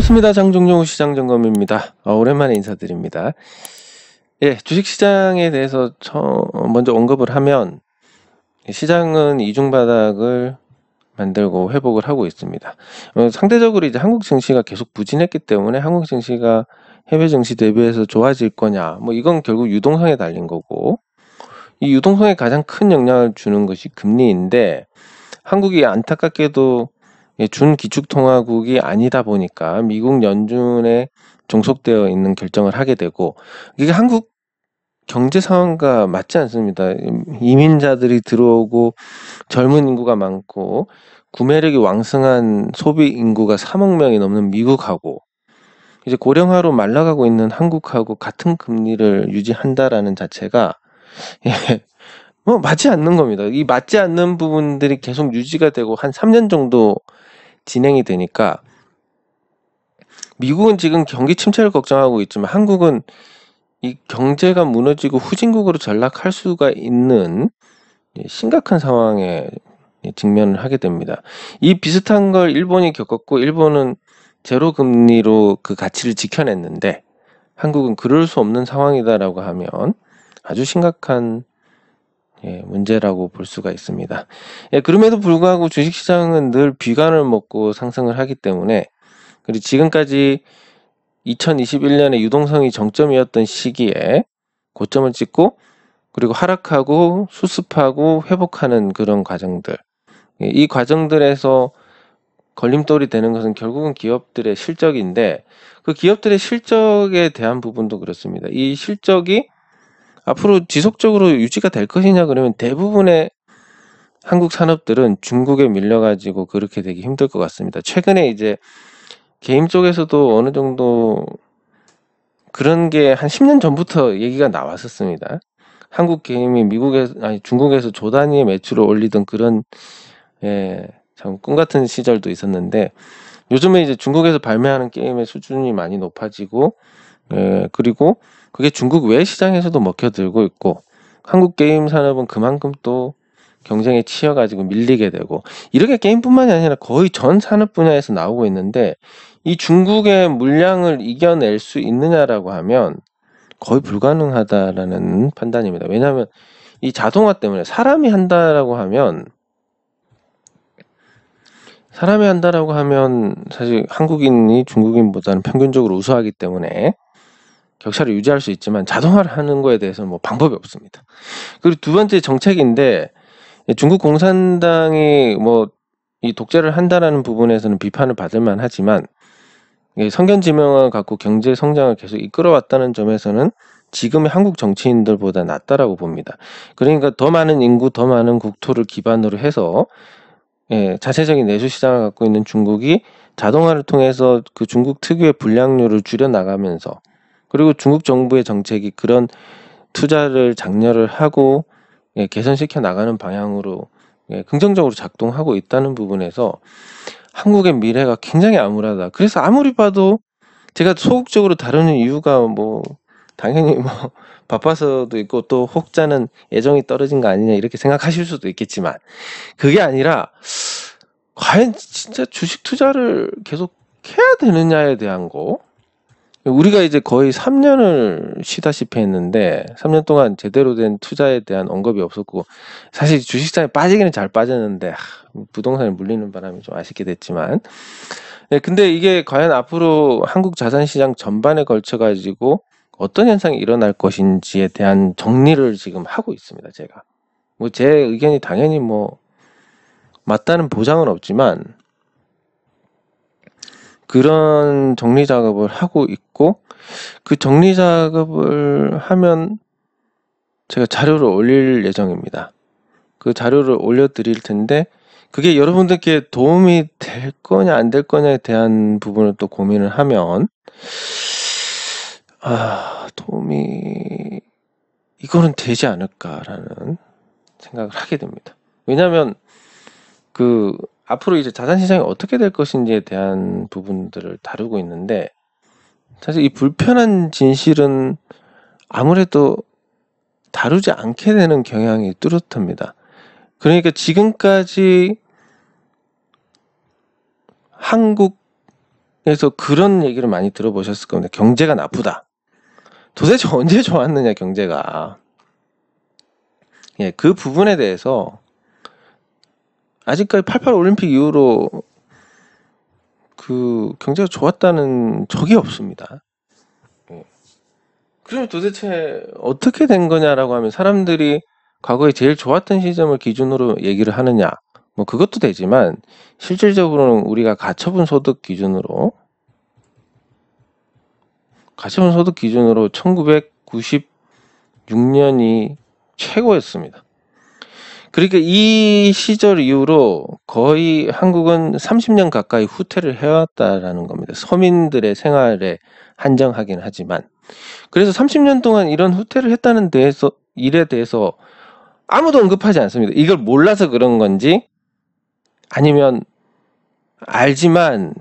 반갑습니다. 장종용 시장점검입니다. 오랜만에 인사드립니다. 예, 주식시장에 대해서 먼저 언급을 하면 시장은 이중바닥을 만들고 회복을 하고 있습니다. 상대적으로 이제 한국 증시가 계속 부진했기 때문에 한국 증시가 해외 증시 대비해서 좋아질 거냐, 뭐 이건 결국 유동성에 달린 거고, 이 유동성에 가장 큰 영향을 주는 것이 금리인데, 한국이 안타깝게도 준기축통화국이 아니다 보니까 미국 연준에 종속되어 있는 결정을 하게 되고, 이게 한국 경제 상황과 맞지 않습니다. 이민자들이 들어오고 젊은 인구가 많고 구매력이 왕성한 소비 인구가 3억 명이 넘는 미국하고 이제 고령화로 말라가고 있는 한국하고 같은 금리를 유지한다라는 자체가 뭐 맞지 않는 겁니다. 이 맞지 않는 부분들이 계속 유지가 되고 한 3년 정도 진행이 되니까, 미국은 지금 경기 침체를 걱정하고 있지만 한국은 이 경제가 무너지고 후진국으로 전락할 수가 있는 심각한 상황에 직면을 하게 됩니다. 이 비슷한 걸 일본이 겪었고, 일본은 제로 금리로 그 가치를 지켜냈는데 한국은 그럴 수 없는 상황이다라고 하면 아주 심각한 문제라고 볼 수가 있습니다. 그럼에도 불구하고 주식시장은 늘 비관을 먹고 상승을 하기 때문에, 그리고 지금까지 2021년에 유동성이 정점이었던 시기에 고점을 찍고 그리고 하락하고 수습하고 회복하는 그런 과정들, 이 과정들에서 걸림돌이 되는 것은 결국은 기업들의 실적인데, 그 기업들의 실적에 대한 부분도 그렇습니다. 이 실적이 앞으로 지속적으로 유지가 될 것이냐 그러면 대부분의 한국 산업들은 중국에 밀려가지고 그렇게 되기 힘들 것 같습니다. 최근에 이제 게임 쪽에서도 어느 정도 그런 게 한 10년 전부터 얘기가 나왔었습니다. 한국 게임이 중국에서 조 단위의 매출을 올리던 그런 참 꿈같은 시절도 있었는데, 요즘에 이제 중국에서 발매하는 게임의 수준이 많이 높아지고, 그리고 그게 중국 외 시장에서도 먹혀들고 있고, 한국 게임 산업은 그만큼 또 경쟁에 치여가지고 밀리게 되고, 이렇게 게임뿐만이 아니라 거의 전 산업 분야에서 나오고 있는데, 이 중국의 물량을 이겨낼 수 있느냐라고 하면 거의 불가능하다라는 판단입니다. 왜냐하면 이 자동화 때문에 사람이 한다라고 하면 사실 한국인이 중국인보다는 평균적으로 우수하기 때문에 격차를 유지할 수 있지만, 자동화를 하는 거에 대해서는 뭐 방법이 없습니다. 그리고 두 번째 정책인데, 중국 공산당이 뭐 이 독재를 한다라는 부분에서는 비판을 받을 만하지만, 성견지명을 갖고 경제 성장을 계속 이끌어왔다는 점에서는 지금의 한국 정치인들보다 낫다라고 봅니다. 그러니까 더 많은 인구, 더 많은 국토를 기반으로 해서 자체적인 내수 시장을 갖고 있는 중국이 자동화를 통해서 그 중국 특유의 불량률을 줄여나가면서, 그리고 중국 정부의 정책이 그런 투자를 장려를 하고 개선시켜 나가는 방향으로 긍정적으로 작동하고 있다는 부분에서 한국의 미래가 굉장히 암울하다. 그래서 아무리 봐도 제가 소극적으로 다루는 이유가 뭐 당연히 뭐 바빠서도 있고, 또 혹자는 애정이 떨어진 거 아니냐 이렇게 생각하실 수도 있겠지만, 그게 아니라 과연 진짜 주식 투자를 계속 해야 되느냐에 대한 거. 우리가 이제 거의 3년을 쉬다시피 했는데 3년 동안 제대로 된 투자에 대한 언급이 없었고, 사실 주식시장에 빠지기는 잘 빠졌는데 부동산에 물리는 바람이 좀 아쉽게 됐지만, 근데 이게 과연 앞으로 한국 자산시장 전반에 걸쳐 가지고 어떤 현상이 일어날 것인지에 대한 정리를 지금 하고 있습니다. 제가 뭐 제 의견이 당연히 뭐 맞다는 보장은 없지만 그런 정리 작업을 하고 있고, 그 정리 작업을 하면 제가 자료를 올릴 예정입니다. 그 자료를 올려드릴 텐데, 그게 여러분들께 도움이 될 거냐 안 될 거냐에 대한 부분을 또 고민을 하면, 이거는 되지 않을까라는 생각을 하게 됩니다. 왜냐하면 앞으로 이제 자산시장이 어떻게 될 것인지에 대한 부분들을 다루고 있는데, 사실 이 불편한 진실은 아무래도 다루지 않게 되는 경향이 뚜렷합니다. 그러니까 지금까지 한국 그래서 그런 얘기를 많이 들어보셨을 겁니다. 경제가 나쁘다. 도대체 언제 좋았느냐 경제가. 예, 그 부분에 대해서 아직까지 88 올림픽 이후로 그 경제가 좋았다는 적이 없습니다. 예. 그러면 도대체 어떻게 된 거냐라고 하면 사람들이 과거에 제일 좋았던 시점을 기준으로 얘기를 하느냐, 뭐 그것도 되지만 실질적으로는 우리가 가처분 소득 기준으로 1996년이 최고였습니다. 그러니까 이 시절 이후로 거의 한국은 30년 가까이 후퇴를 해왔다라는 겁니다. 서민들의 생활에 한정하긴 하지만. 그래서 30년 동안 이런 후퇴를 했다는 일에 대해서 아무도 언급하지 않습니다. 이걸 몰라서 그런 건지 아니면 알지만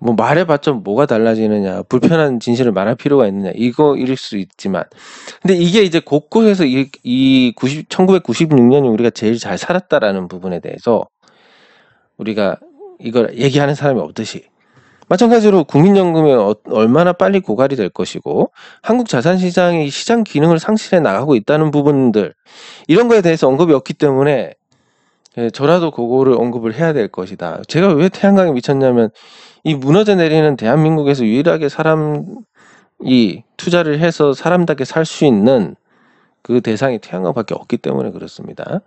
뭐 말해봤자 뭐가 달라지느냐, 불편한 진실을 말할 필요가 있느냐, 이거일 수 있지만, 근데 이게 이제 곳곳에서 1996년이 우리가 제일 잘 살았다라는 부분에 대해서 우리가 이걸 얘기하는 사람이 없듯이, 마찬가지로 국민연금이 얼마나 빨리 고갈이 될 것이고 한국 자산시장이 시장 기능을 상실해 나가고 있다는 부분들, 이런 거에 대해서 언급이 없기 때문에 저라도 그거를 언급을 해야 될 것이다. 제가 왜 태양광에 미쳤냐면 이 무너져 내리는 대한민국에서 유일하게 사람이 투자를 해서 사람답게 살 수 있는 그 대상이 태양광밖에 없기 때문에 그렇습니다.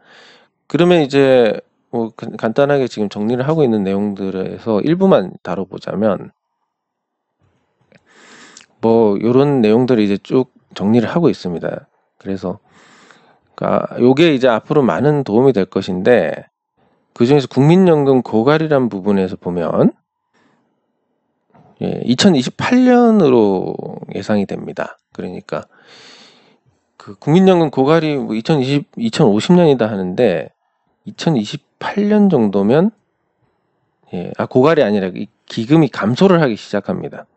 그러면 이제 뭐 간단하게 지금 정리를 하고 있는 내용들에서 일부만 다뤄보자면, 뭐 요런 내용들을 이제 쭉 정리를 하고 있습니다. 그래서 요게 이제 앞으로 많은 도움이 될 것인데, 그 중에서 국민연금 고갈이란 부분에서 보면 2028년으로 예상이 됩니다. 그러니까 그 국민연금 고갈이 뭐 2050년이다 하는데 2028년 정도면 고갈이 아니라 이 기금이 감소를 하기 시작합니다.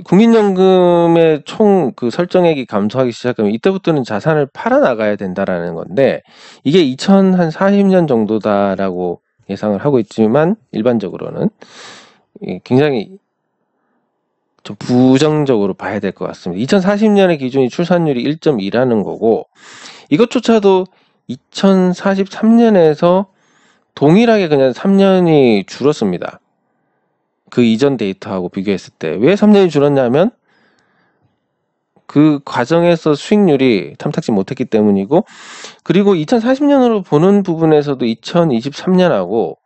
국민연금의 총 그 설정액이 감소하기 시작하면 이때부터는 자산을 팔아 나가야 된다라는 건데, 이게 2040년 정도다라고 예상을 하고 있지만 일반적으로는 굉장히 좀 부정적으로 봐야 될 것 같습니다. 2040년의 기준이 출산율이 1.2라는 거고, 이것조차도 2043년에서 동일하게 그냥 3년이 줄었습니다. 그 이전 데이터하고 비교했을 때. 왜 3년이 줄었냐면 그 과정에서 수익률이 탐탁지 못했기 때문이고, 그리고 2040년으로 보는 부분에서도 2023년하고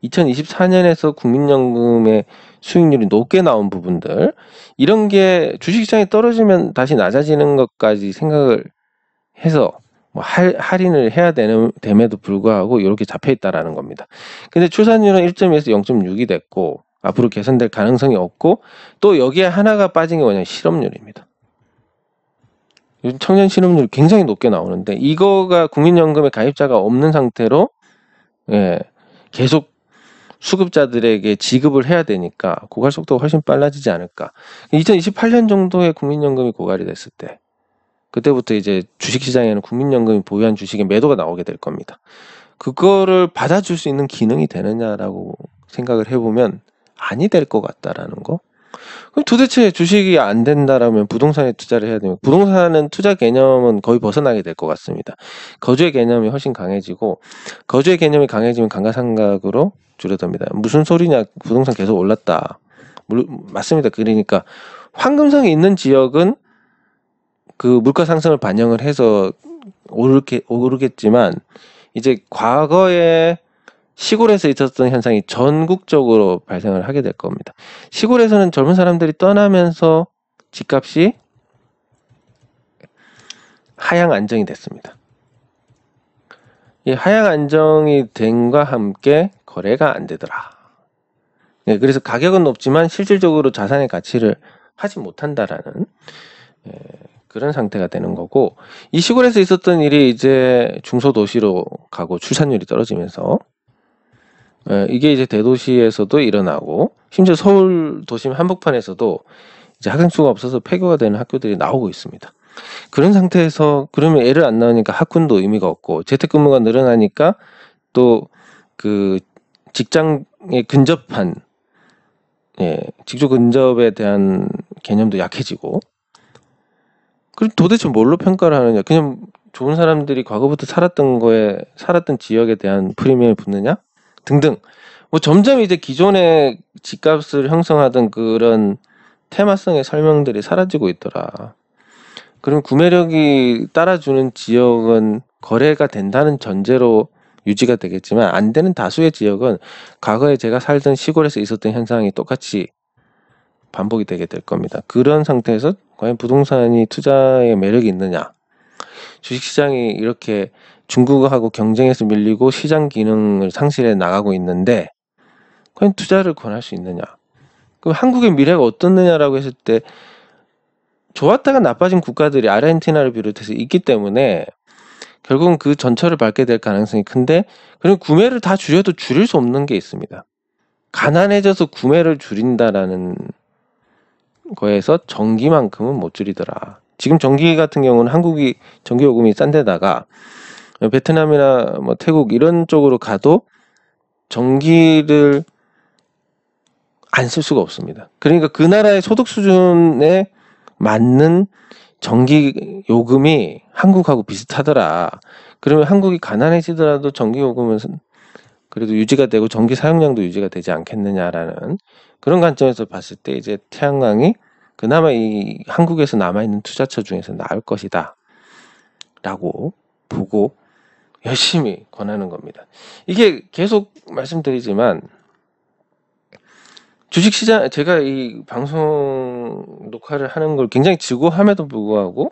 2024년에서 국민연금의 수익률이 높게 나온 부분들, 이런 게 주식시장이 떨어지면 다시 낮아지는 것까지 생각을 해서 뭐 할인을 해야 됨에도 불구하고 이렇게 잡혀 있다라는 겁니다. 근데 출산율은 1.2에서 0.6이 됐고 앞으로 개선될 가능성이 없고, 또 여기에 하나가 빠진 게 뭐냐면 실업률입니다. 요즘 청년 실업률이 굉장히 높게 나오는데, 이거가 국민연금에 가입자가 없는 상태로 계속 수급자들에게 지급을 해야 되니까 고갈 속도가 훨씬 빨라지지 않을까. 2028년 정도에 국민연금이 고갈이 됐을 때, 그때부터 이제 주식시장에는 국민연금이 보유한 주식의 매도가 나오게 될 겁니다. 그거를 받아줄 수 있는 기능이 되느냐라고 생각을 해보면 아니 될 것 같다라는 거. 그럼 도대체 주식이 안 된다라면 부동산에 투자를 해야 되면, 부동산은 투자 개념은 거의 벗어나게 될 것 같습니다. 거주의 개념이 훨씬 강해지고, 거주의 개념이 강해지면 감가상각으로 줄어듭니다. 무슨 소리냐, 부동산 계속 올랐다. 맞습니다. 그러니까 황금성이 있는 지역은 그 물가 상승을 반영을 해서 오르겠지만, 이제 과거에 시골에서 있었던 현상이 전국적으로 발생을 하게 될 겁니다. 시골에서는 젊은 사람들이 떠나면서 집값이 하향 안정이 됐습니다. 이 하향 안정이 됨과 함께 거래가 안 되더라. 그래서 가격은 높지만 실질적으로 자산의 가치를 하지 못한다라는 그런 상태가 되는 거고, 이 시골에서 있었던 일이 이제 중소도시로 가고 출산율이 떨어지면서 이게 이제 대도시에서도 일어나고, 심지어 서울 도심 한복판에서도 이제 학생수가 없어서 폐교가 되는 학교들이 나오고 있습니다. 그런 상태에서 그러면 애를 안 낳으니까 학군도 의미가 없고, 재택근무가 늘어나니까 또 그 직장에 근접한 직조 근접에 대한 개념도 약해지고, 그리고 도대체 뭘로 평가를 하느냐? 그냥 좋은 사람들이 과거부터 살았던 지역에 대한 프리미엄이 붙느냐? 등등. 뭐 점점 이제 기존의 집값을 형성하던 그런 테마성의 설명들이 사라지고 있더라. 그럼 구매력이 따라주는 지역은 거래가 된다는 전제로 유지가 되겠지만, 안 되는 다수의 지역은 과거에 제가 살던 시골에서 있었던 현상이 똑같이 반복이 되게 될 겁니다. 그런 상태에서 과연 부동산이 투자의 매력이 있느냐? 주식시장이 이렇게 중국하고 경쟁해서 밀리고 시장 기능을 상실해 나가고 있는데 과연 투자를 권할 수 있느냐? 그럼 한국의 미래가 어떻느냐라고 했을 때, 좋았다가 나빠진 국가들이 아르헨티나를 비롯해서 있기 때문에 결국은 그 전철을 밟게 될 가능성이 큰데, 그리고 구매를 다 줄여도 줄일 수 없는 게 있습니다. 가난해져서 구매를 줄인다라는 거에서 전기만큼은 못 줄이더라. 지금 전기 같은 경우는 한국이 전기 요금이 싼 데다가 베트남이나 뭐 태국 이런 쪽으로 가도 전기를 안 쓸 수가 없습니다. 그러니까 그 나라의 소득 수준에 맞는 전기 요금이 한국하고 비슷하더라. 그러면 한국이 가난해지더라도 전기 요금은 그래도 유지가 되고 전기 사용량도 유지가 되지 않겠느냐라는 그런 관점에서 봤을 때, 이제 태양광이 그나마 이 한국에서 남아있는 투자처 중에서 나을 것이다 라고 보고 열심히 권하는 겁니다. 이게 계속 말씀드리지만, 주식시장, 제가 이 방송 녹화를 하는 걸 굉장히 즐거워함에도 불구하고,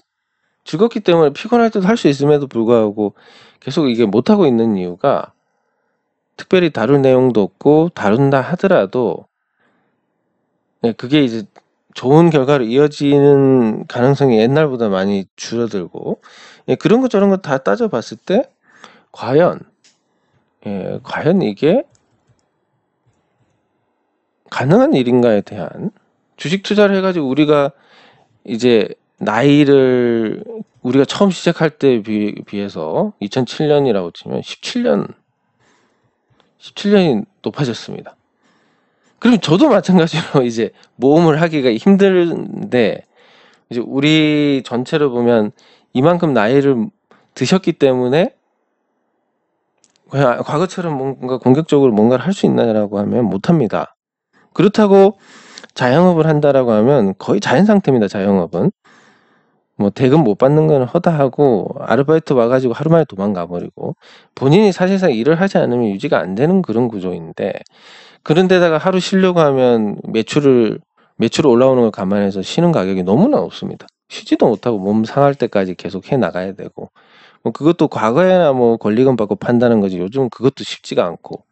즐겁기 때문에 피곤할 때도 할 수 있음에도 불구하고 계속 이게 못하고 있는 이유가, 특별히 다룰 내용도 없고 다룬다 하더라도 그게 이제 좋은 결과로 이어지는 가능성이 옛날보다 많이 줄어들고, 그런 것 저런 것 다 따져봤을 때 과연 이게 가능한 일인가에 대한, 주식 투자를 해가지고 우리가 이제 나이를 우리가 처음 시작할 때 비해서 2007년이라고 치면 17년이 높아졌습니다. 그럼 저도 마찬가지로 이제 모험을 하기가 힘든데, 이제 우리 전체로 보면 이만큼 나이를 드셨기 때문에 그냥 과거처럼 뭔가 공격적으로 뭔가를 할 수 있나라고 하면 못합니다. 그렇다고 자영업을 한다라고 하면 거의 자연 상태입니다. 자영업은 뭐 대금 못 받는 건 허다하고, 아르바이트 와가지고 하루 만에 도망가 버리고, 본인이 사실상 일을 하지 않으면 유지가 안 되는 그런 구조인데, 그런데다가 하루 쉬려고 하면 매출 올라오는 걸 감안해서 쉬는 가격이 너무나 높습니다. 쉬지도 못하고 몸 상할 때까지 계속 해 나가야 되고, 뭐 그것도 과거에나 뭐 권리금 받고 판다는 거지, 요즘은 그것도 쉽지가 않고,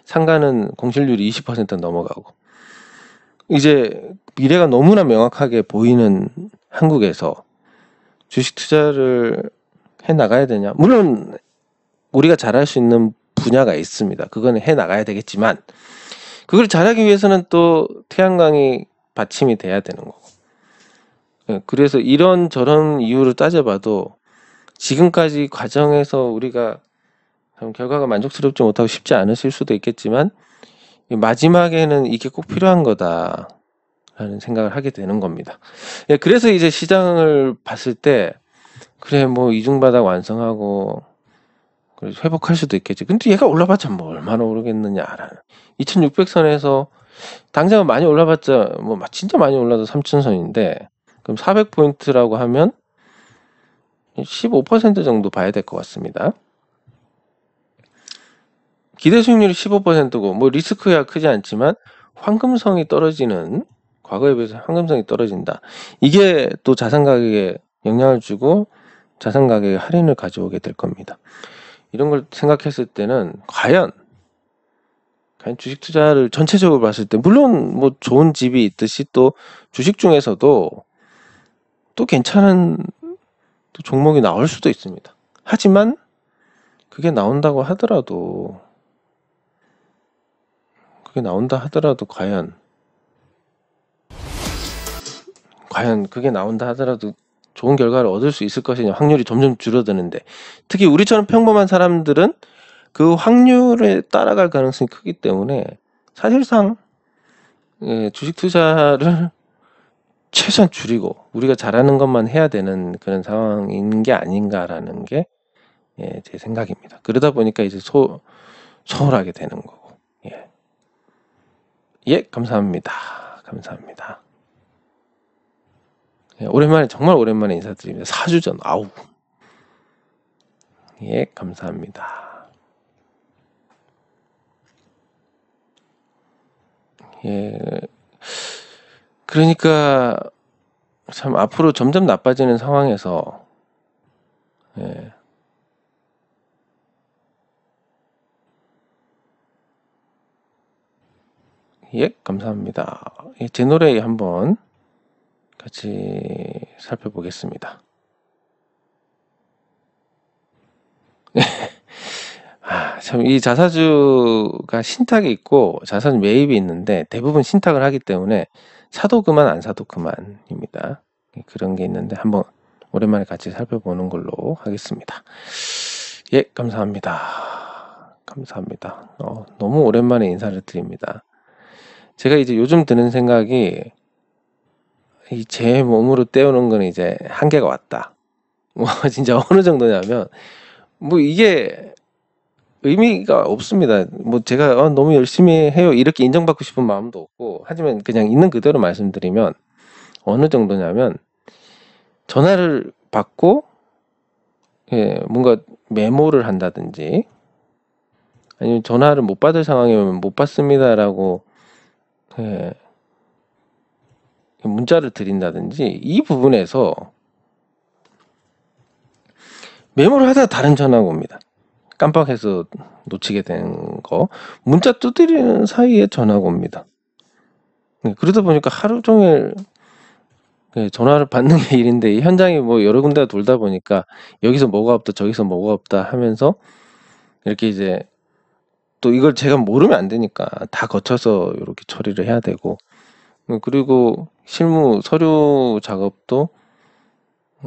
상가는 공실률이 20% 넘어가고, 이제 미래가 너무나 명확하게 보이는 한국에서 주식 투자를 해 나가야 되냐? 물론 우리가 잘할 수 있는 분야가 있습니다. 그건 해 나가야 되겠지만, 그걸 잘하기 위해서는 또 태양광이 받침이 돼야 되는 거고. 그래서 이런 저런 이유를 따져봐도 지금까지 과정에서 우리가 결과가 만족스럽지 못하고 쉽지 않으실 수도 있겠지만, 마지막에는 이게 꼭 필요한 거다라는 생각을 하게 되는 겁니다. 그래서 이제 시장을 봤을 때, 그래 뭐 이중바닥 완성하고 회복할 수도 있겠지. 근데 얘가 올라봤자 뭐 얼마나 오르겠느냐라는, 2600선에서 당장은 많이 올라봤자 뭐 진짜 많이 올라도 3000선인데, 그럼 400포인트라고 하면 15% 정도 봐야 될 것 같습니다. 기대 수익률이 15%고 뭐 리스크야 크지 않지만 황금성이 떨어지는, 과거에 비해서 황금성이 떨어진다. 이게 또 자산 가격에 영향을 주고 자산 가격의 할인을 가져오게 될 겁니다. 이런 걸 생각했을 때는 과연 주식 투자를 전체적으로 봤을 때, 물론 뭐 좋은 집이 있듯이 또 주식 중에서도 또 괜찮은 또 종목이 나올 수도 있습니다. 하지만 그게 나온다고 하더라도 과연 그게 나온다 하더라도 좋은 결과를 얻을 수 있을 것이냐, 확률이 점점 줄어드는데, 특히 우리처럼 평범한 사람들은 그 확률에 따라갈 가능성이 크기 때문에 사실상 주식 투자를 최소한 줄이고 우리가 잘하는 것만 해야 되는 그런 상황인 게 아닌가라는 게 제 생각입니다. 그러다 보니까 이제 소홀하게 되는 거고. 감사합니다. 감사합니다. 오랜만에, 정말 오랜만에 인사드립니다. 4주 전, 아우. 감사합니다. 그러니까 참 앞으로 점점 나빠지는 상황에서 감사합니다. 제 노래 한번 같이 살펴보겠습니다. 참 이 자사주가 신탁이 있고 자사주 매입이 있는데 대부분 신탁을 하기 때문에 사도 그만 안 사도 그만입니다. 그런 게 있는데 한번 오랜만에 같이 살펴보는 걸로 하겠습니다. 감사합니다. 감사합니다. 너무 오랜만에 인사를 드립니다. 제가 이제 요즘 드는 생각이 제 몸으로 때우는 건 이제 한계가 왔다. 진짜 어느 정도냐면 이게 의미가 없습니다. 제가 너무 열심히 해요 이렇게 인정받고 싶은 마음도 없고, 하지만 그냥 있는 그대로 말씀드리면 어느 정도냐면 전화를 받고 뭔가 메모를 한다든지, 아니면 전화를 못 받을 상황이면 못 받습니다라고 문자를 드린다든지, 이 부분에서 메모를 하다가 다른 전화가 옵니다. 깜빡해서 놓치게 된 거, 문자 두드리는 사이에 전화가 옵니다. 그러다 보니까 하루 종일 전화를 받는 게 일인데, 현장이 여러 군데가 돌다 보니까 여기서 뭐가 없다 저기서 뭐가 없다 하면서 이렇게 이제 또 이걸 제가 모르면 안 되니까 다 거쳐서 이렇게 처리를 해야 되고, 그리고 실무 서류 작업도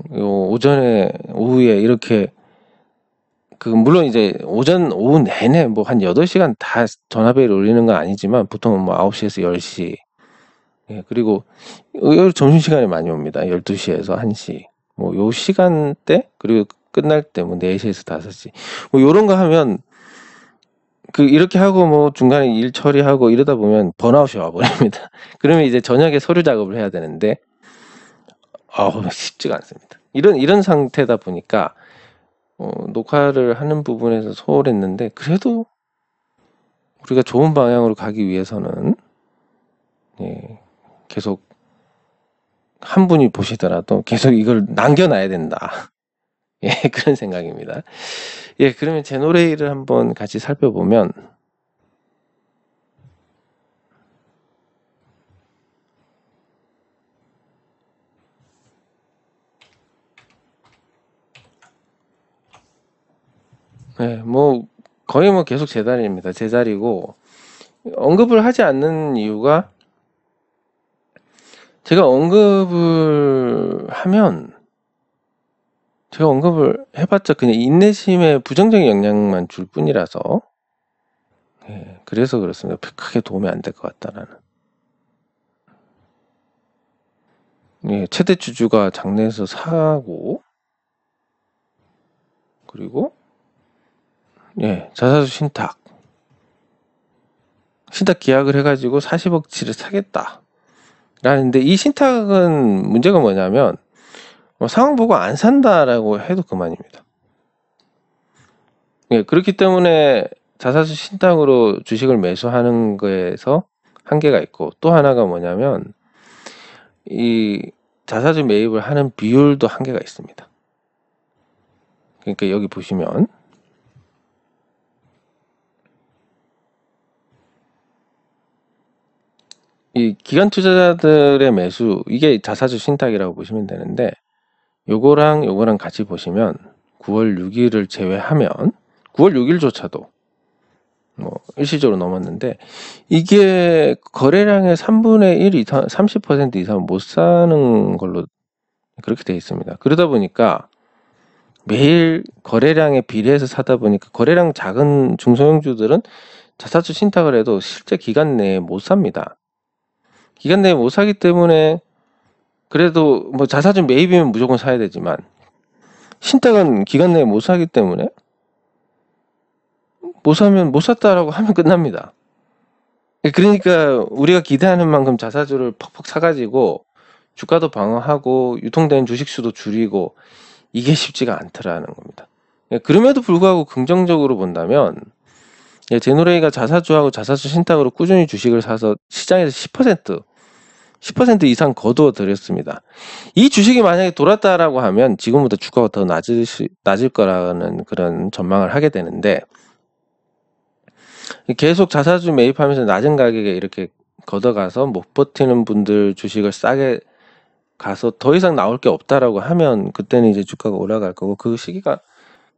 오전에 오후에 이렇게 물론 이제 오후 내내 한 8시간 다 전화벨을 울리는 건 아니지만 보통은 9시에서 10시, 그리고 점심시간에 많이 옵니다. 12시에서 1시 요 시간대, 그리고 끝날 때 4시에서 5시 요런 거 하면 이렇게 하고 중간에 일 처리하고 이러다 보면 번아웃이 와버립니다. 그러면 이제 저녁에 서류 작업을 해야 되는데 쉽지가 않습니다. 이런 상태다 보니까 녹화를 하는 부분에서 소홀했는데, 그래도 우리가 좋은 방향으로 가기 위해서는 계속 한 분이 보시더라도 계속 이걸 남겨놔야 된다. 그런 생각입니다. 그러면 제 노래를 한번 같이 살펴보면, 거의 계속 제 자리입니다. 제 자리고, 언급을 하지 않는 이유가, 제가 언급을 하면 제가 언급을 해봤자 그냥 인내심에 부정적인 영향만 줄 뿐이라서, 그래서 그렇습니다. 크게 도움이 안 될 것 같다라는. 최대 주주가 장내에서 사고, 그리고 자사주 신탁 계약을 해가지고 40억치를 사겠다 라는데, 이 신탁은 문제가 뭐냐면 상황 보고 안 산다라고 해도 그만입니다. 그렇기 때문에 자사주 신탁으로 주식을 매수하는 거에서 한계가 있고, 또 하나가 뭐냐면 이 자사주 매입을 하는 비율도 한계가 있습니다. 그러니까 여기 보시면 이 기관 투자자들의 매수, 이게 자사주 신탁이라고 보시면 되는데, 요거랑 같이 보시면 9월 6일을 제외하면 9월 6일조차도 일시적으로 넘었는데, 이게 거래량의 3분의 1 이상, 30% 이상 못 사는 걸로 그렇게 되어 있습니다. 그러다 보니까 매일 거래량에 비례해서 사다 보니까 거래량 작은 중소형주들은 자사주 신탁을 해도 실제 기간 내에 못 삽니다. 기간 내에 못 사기 때문에 그래도 뭐 자사주 매입이면 무조건 사야 되지만 신탁은 기간 내에 못 사기 때문에 못 사면 못 샀다라고 하면 끝납니다. 그러니까 우리가 기대하는 만큼 자사주를 퍽퍽 사가지고 주가도 방어하고 유통되는 주식수도 줄이고 이게 쉽지가 않더라는 겁니다. 그럼에도 불구하고 긍정적으로 본다면 제노레이가 자사주하고 자사주 신탁으로 꾸준히 주식을 사서 시장에서 10% 이상 거두어 드렸습니다. 이 주식이 만약에 돌았다라고 하면 지금보다 주가가 더 낮을 거라는 그런 전망을 하게 되는데 계속 자사주 매입하면서 낮은 가격에 이렇게 걷어가서 못 버티는 분들 주식을 싸게 가서 더 이상 나올 게 없다라고 하면 그때는 이제 주가가 올라갈 거고 그 시기가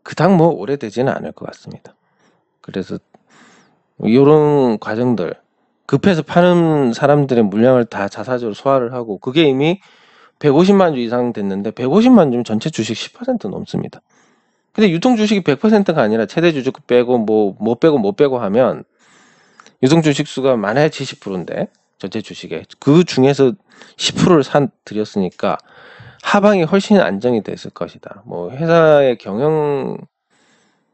그닥 뭐 오래되지는 않을 것 같습니다. 그래서 이런 과정들 급해서 파는 사람들의 물량을 다 자사주로 소화를 하고 그게 이미 150만 주 이상 됐는데 150만 주면 전체 주식 10% 넘습니다. 근데 유통 주식이 100%가 아니라 최대 주주급 빼고 뭐 못 빼고 하면 유통 주식 수가 많아야 70%인데 전체 주식에 그 중에서 10%를 드렸으니까 하방이 훨씬 안정이 됐을 것이다. 뭐 회사의 경영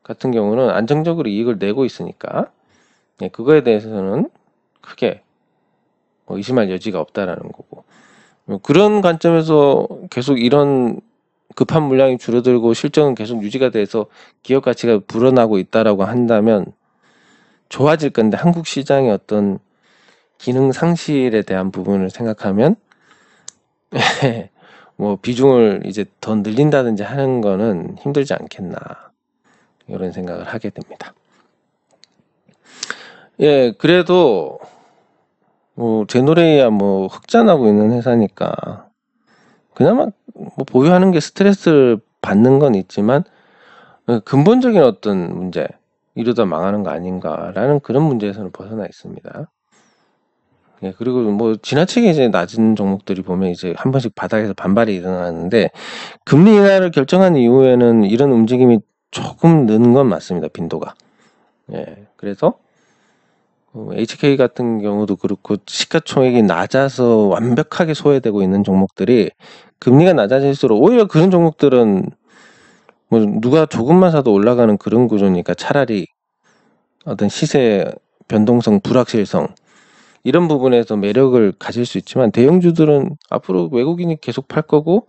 같은 경우는 안정적으로 이익을 내고 있으니까 그거에 대해서는 크게 의심할 여지가 없다라는 거고 그런 관점에서 계속 이런 급한 물량이 줄어들고 실적은 계속 유지가 돼서 기업 가치가 불어나고 있다라고 한다면 좋아질 건데 한국 시장의 어떤 기능 상실에 대한 부분을 생각하면 뭐 비중을 이제 더 늘린다든지 하는 거는 힘들지 않겠나 이런 생각을 하게 됩니다. 그래도 뭐 제노레이야 뭐 흑자나고 있는 회사니까 그나마 뭐 보유하는 게 스트레스를 받는 건 있지만 근본적인 어떤 문제 이러다 망하는 거 아닌가라는 그런 문제에서는 벗어나 있습니다. 그리고 뭐 지나치게 이제 낮은 종목들이 보면 이제 한 번씩 바닥에서 반발이 일어나는데 금리 인하를 결정한 이후에는 이런 움직임이 조금 느는 건 맞습니다. 빈도가. 그래서 HK 같은 경우도 그렇고 시가총액이 낮아서 완벽하게 소외되고 있는 종목들이 금리가 낮아질수록 오히려 그런 종목들은 뭐 누가 조금만 사도 올라가는 그런 구조니까 차라리 어떤 시세 변동성, 불확실성 이런 부분에서 매력을 가질 수 있지만 대형주들은 앞으로 외국인이 계속 팔 거고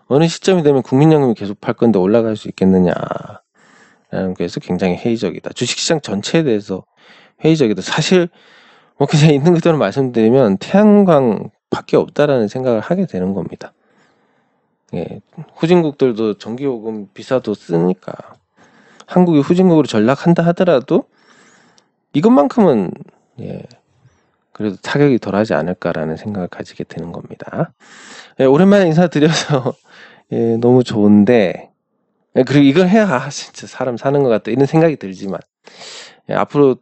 어느 시점이 되면 국민연금이 계속 팔 건데 올라갈 수 있겠느냐라는 것에서 굉장히 회의적이다. 주식시장 전체에 대해서 회의적이다. 사실 뭐 그냥 있는 그대로 말씀드리면 태양광밖에 없다라는 생각을 하게 되는 겁니다. 후진국들도 전기요금 비싸도 쓰니까 한국이 후진국으로 전락한다 하더라도 이것만큼은 그래도 타격이 덜하지 않을까라는 생각을 가지게 되는 겁니다. 오랜만에 인사드려서 너무 좋은데 그리고 이걸 해야 진짜 사람 사는 것 같다 이런 생각이 들지만 앞으로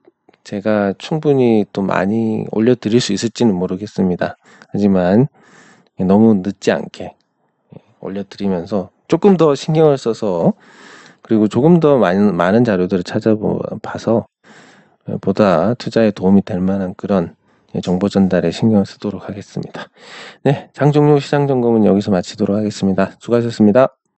제가 충분히 또 많이 올려드릴 수 있을지는 모르겠습니다. 하지만 너무 늦지 않게 올려드리면서 조금 더 신경을 써서 그리고 조금 더 많은 자료들을 찾아봐서 보다 투자에 도움이 될 만한 그런 정보 전달에 신경을 쓰도록 하겠습니다. 장 종료 시장 점검은 여기서 마치도록 하겠습니다. 수고하셨습니다.